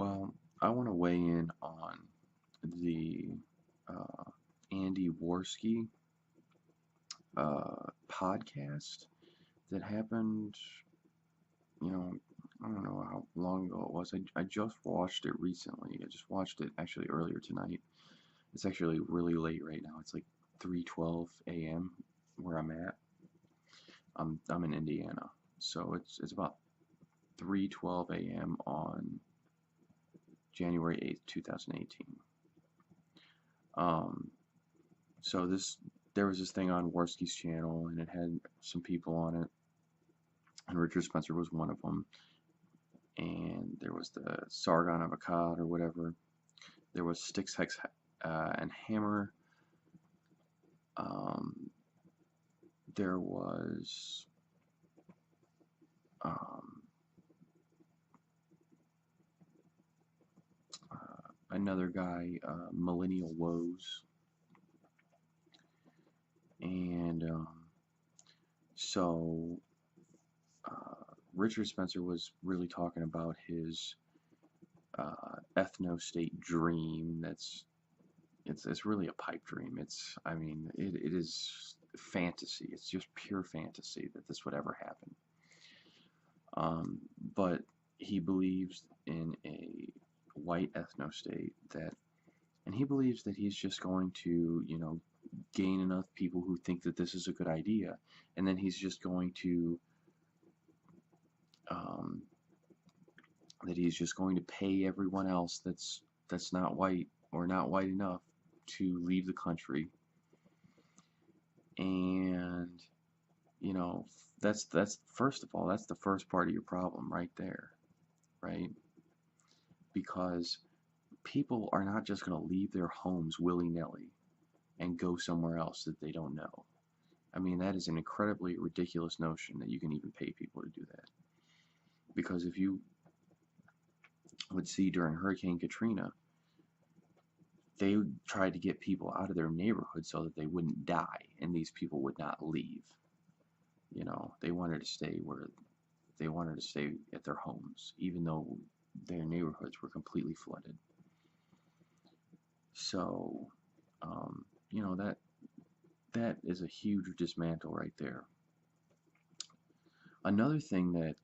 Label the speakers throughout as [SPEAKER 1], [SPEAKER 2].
[SPEAKER 1] Well, I want to weigh in on the uh, Andy Worski podcast that happened. You know, I don't know how long ago it was. I just watched it recently. I just watched it actually earlier tonight. It's actually really late right now. It's like 3:12 a.m. where I'm at. I'm in Indiana, so it's about 3:12 a.m. on January 8th, 2018. Um, so there was this thing on Worski's channel, and it had some people on it, and Richard Spencer was one of them. And there was the Sargon of Akkad or whatever. There was Styx, Hex, and Hammer. Um, there was um, another guy, Millennial Woes, and so Richard Spencer was really talking about his ethno-state dream. It's really a pipe dream. It is fantasy. It's just pure fantasy that this would ever happen. Um, but he believes in a white ethno-state and he believes that he's just going to, gain enough people who think that this is a good idea, and then he's just going to um, pay everyone else that's not white or not white enough to leave the country. And that's first of all, that's the first part of your problem right there, right? Because people are not just going to leave their homes willy-nilly and go somewhere else that they don't know. I mean, that is an incredibly ridiculous notion that you can even pay people to do that. Because if you would see during Hurricane Katrina, they tried to get people out of their neighborhood so that they wouldn't die, and these people would not leave. They wanted to stay at their homes, even though their neighborhoods were completely flooded. So, um, you know that is a huge dismantle right there. Another thing that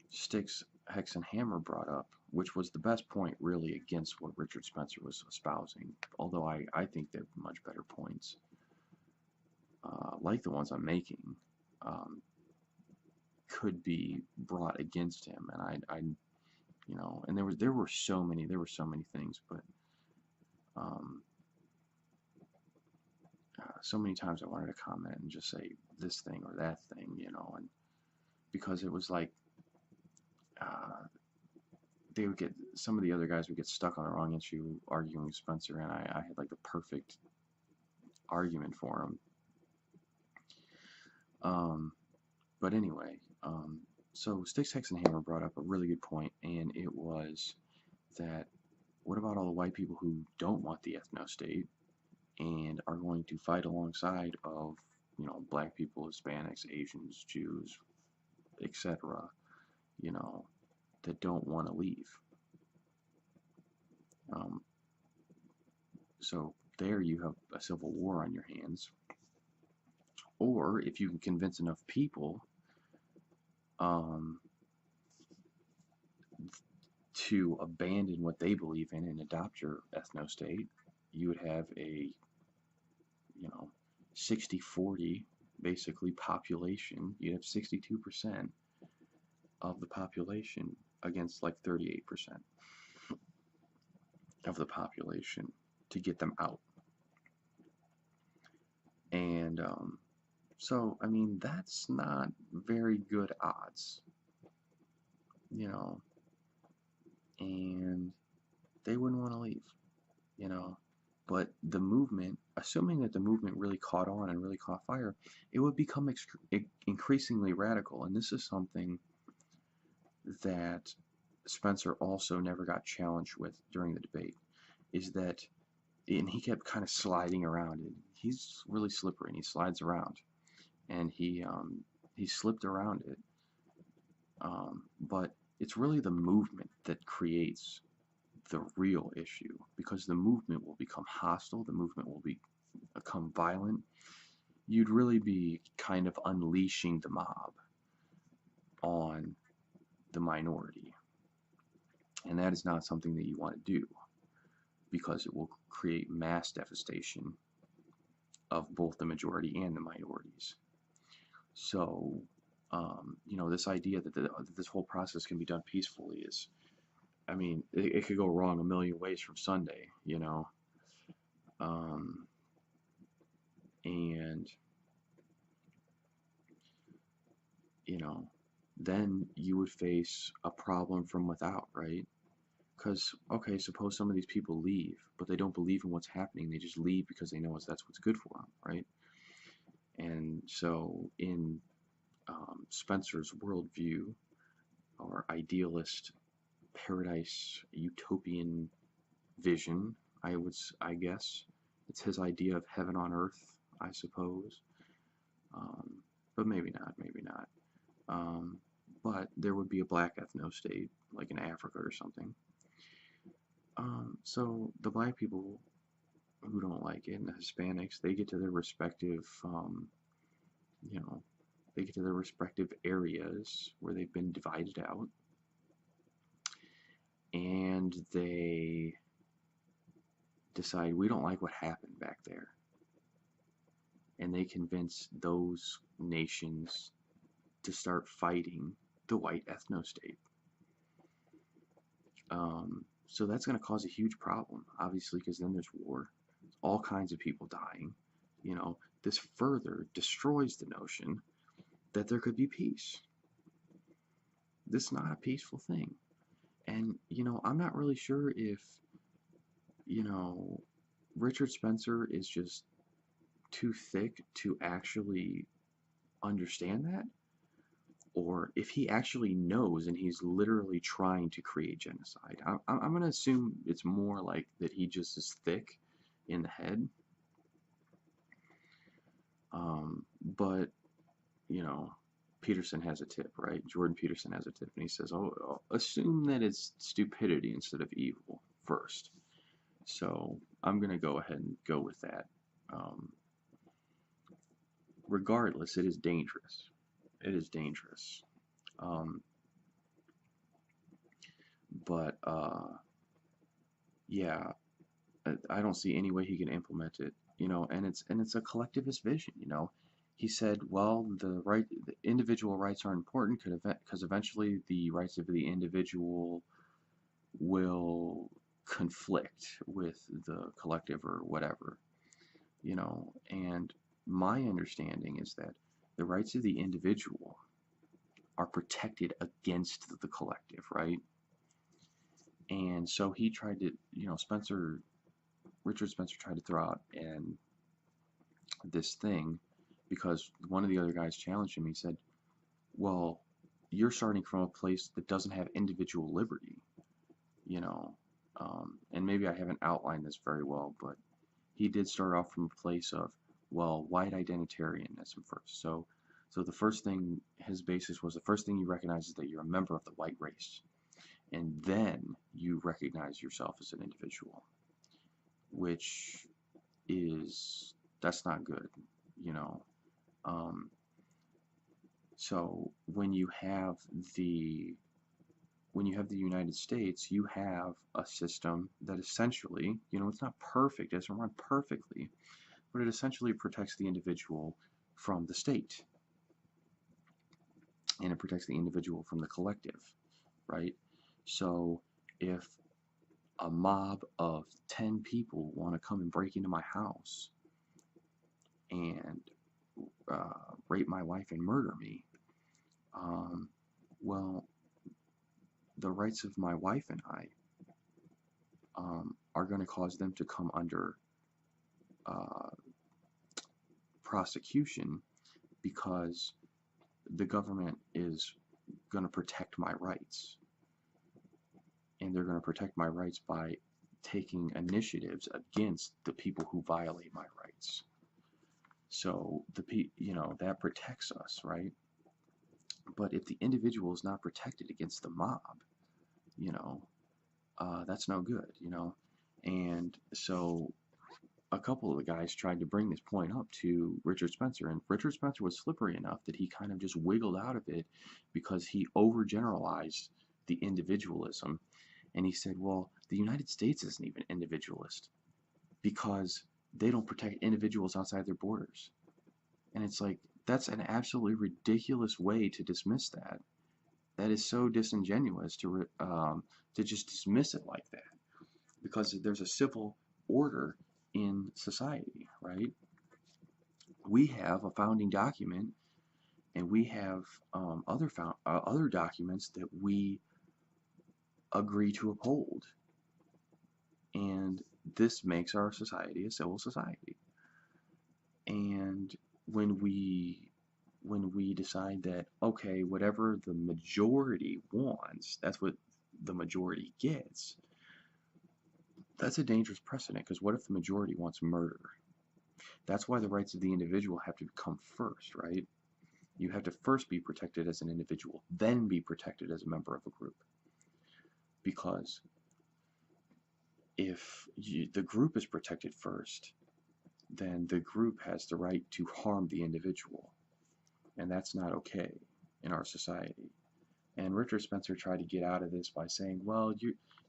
[SPEAKER 1] Styx, Hex, and Hammer brought up, which was the best point really against what Richard Spencer was espousing, although I think they're much better points, like the ones I'm making, um, could be brought against him, and and there were so many things, but um, so many times I wanted to comment and just say this thing or that thing, and because it was like uh, they would get some of the other guys would get stuck on the wrong issue arguing with Spencer, and I had like the perfect argument for him. But anyway, so Styx, Hex, and Hammer brought up a really good point, and it was that what about all the white people who don't want the ethno-state and are going to fight alongside of, black people, Hispanics, Asians, Jews, etc., that don't want to leave. So there you have a civil war on your hands. Or if you can convince enough people um, to abandon what they believe in and adopt your ethno-state, you would have a 60-40 basically population. You'd have 62% of the population against like 38% of the population to get them out. And so, I mean, that's not very good odds, and they wouldn't want to leave, But the movement, assuming that the movement really caught on and really caught fire, it would become increasingly radical. And this is something that Spencer also never got challenged with during the debate, is that, and he kept kind of sliding around it. He's really slippery and he slides around, and he slipped around it. But it's really the movement that creates the real issue, because the movement will become hostile, the movement will become violent. You'd really be kind of unleashing the mob on the minority. And that is not something that you want to do, because it will create mass devastation of both the majority and the minorities. So, this idea that this whole process can be done peacefully is, I mean, it could go wrong a million ways from Sunday, um, and, you know, then you would face a problem from without, right? Because, okay, suppose some of these people leave, but they don't believe in what's happening. They just leave because they know that's what's good for them, right? And so, in Spencer's worldview, or idealist paradise utopian vision, I guess it's his idea of heaven on earth, I suppose. Um, but maybe not, maybe not. But there would be a black ethno state, like in Africa or something. So the black people who don't like it, and the Hispanics, they get to their respective, you know, they get to their respective areas where they've been divided out, and they decide we don't like what happened back there, and they convince those nations to start fighting the white ethno state. So that's going to cause a huge problem, obviously, because then there's war, all kinds of people dying. This further destroys the notion that there could be peace. This is not a peaceful thing. And, I'm not really sure if, Richard Spencer is just too thick to actually understand that, or if he actually knows and he's literally trying to create genocide. I'm going to assume it's more like that he just is thick in the head. But, Peterson has a tip, right? Jordan Peterson has a tip, and he says, assume that it's stupidity instead of evil first. So I'm going to go ahead and go with that. Regardless, it is dangerous. It is dangerous. But yeah, I don't see any way he can implement it. And it's a collectivist vision. He said, well, the individual rights are important because eventually the rights of the individual will conflict with the collective or whatever. And my understanding is that the rights of the individual are protected against the collective, right? And so he tried to, Richard Spencer tried to throw out this thing, because one of the other guys challenged him. He said, well, you're starting from a place that doesn't have individual liberty, and maybe I haven't outlined this very well, but he did start off from a place of, well, white identitarianism first. So the first thing, his basis was, the first thing you recognize is that you're a member of the white race, and then you recognize yourself as an individual, which that's not good. So when you have the United States, you have a system that essentially, it's not perfect, it doesn't run perfectly, but it essentially protects the individual from the state, and it protects the individual from the collective, right? So if a mob of 10 people want to come and break into my house and rape my wife and murder me, well, the rights of my wife and I are going to cause them to come under prosecution, because the government is going to protect my rights. And they're going to protect my rights by taking initiatives against the people who violate my rights. So that protects us, right? But if the individual is not protected against the mob, you know, that's no good, you know. And so a couple of the guys tried to bring this point up to Richard Spencer, and Richard Spencer was slippery enough that he kind of just wiggled out of it because he overgeneralized the individualism. And he said, well, the United States isn't even individualist because they don't protect individuals outside their borders. And it's like, that's an absolutely ridiculous way to dismiss that. That is so disingenuous to just dismiss it like that, because there's a civil order in society, right? We have a founding document, and we have other documents that we agree to uphold, and this makes our society a civil society. And when we decide that, okay, whatever the majority wants, that's what the majority gets, that's a dangerous precedent, because what if the majority wants murder? That's why the rights of the individual have to come first, right? You have to first be protected as an individual, then be protected as a member of a group. Because if the group is protected first, then the group has the right to harm the individual. And that's not okay in our society. And Richard Spencer tried to get out of this by saying, well,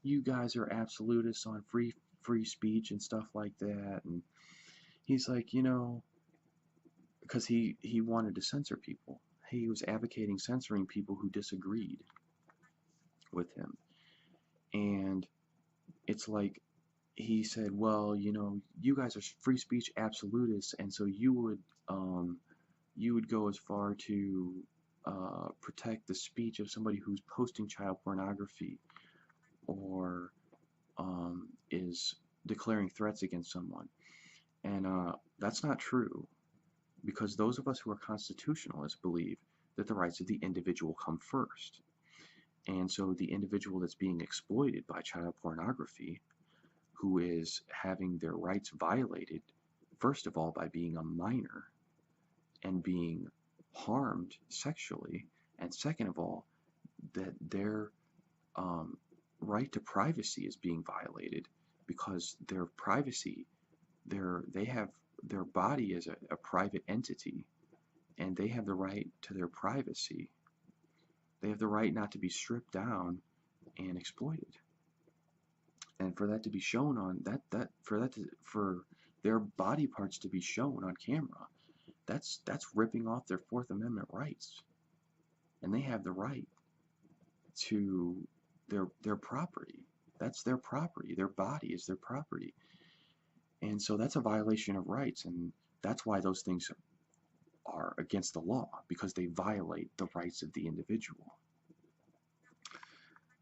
[SPEAKER 1] you guys are absolutists on free speech and stuff like that. And he's like, you know, because he wanted to censor people. He was advocating censoring people who disagreed with him. And it's like, he said, well, you know, you guys are free speech absolutists, and so you would go as far to protect the speech of somebody who's posting child pornography, or is declaring threats against someone. And that's not true, because those of us who are constitutionalists believe that the rights of the individual come first. And so the individual that's being exploited by child pornography, who is having their rights violated, first of all, by being a minor and being harmed sexually, and second of all, that their right to privacy is being violated, because their privacy, they have their body is a private entity, and they have the right to their privacy. They have the right not to be stripped down and exploited. And for that to be shown on for their body parts to be shown on camera, that's ripping off their Fourth Amendment rights. And they have the right to their property. That's their property. Their body is their property. And so that's a violation of rights, and that's why those things are against the law, because they violate the rights of the individual.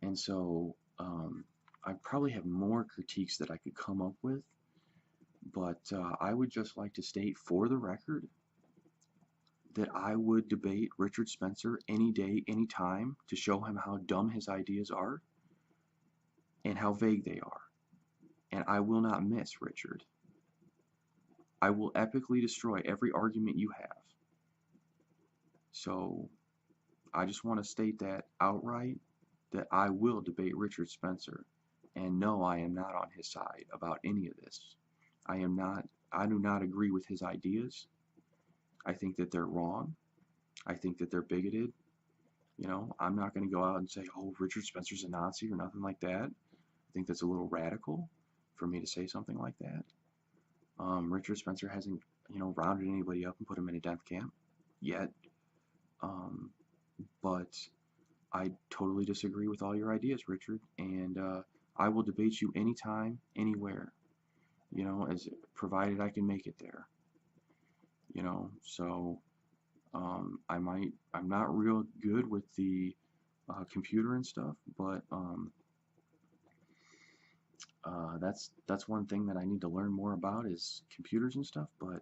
[SPEAKER 1] And so I probably have more critiques that I could come up with, but I would just like to state for the record that I would debate Richard Spencer any day, any time, to show him how dumb his ideas are and how vague they are. And I will not miss, Richard. I will epically destroy every argument you have. So I just want to state that outright, that I will debate Richard Spencer. And no, I am not on his side about any of this. I do not agree with his ideas. I think that they're wrong. I think that they're bigoted. You know, I'm not going to go out and say, oh, Richard Spencer's a Nazi or nothing like that. I think that's a little radical for me to say something like that. Richard Spencer hasn't, you know, rounded anybody up and put him in a death camp yet. But I totally disagree with all your ideas, Richard, and I will debate you anytime, anywhere, you know, as provided I can make it there, you know. So I'm not real good with the computer and stuff, but that's one thing that I need to learn more about, is computers and stuff. But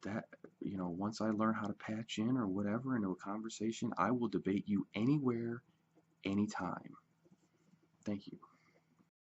[SPEAKER 1] that, you know, once I learn how to patch in or whatever into a conversation, I will debate you anywhere, anytime. Thank you.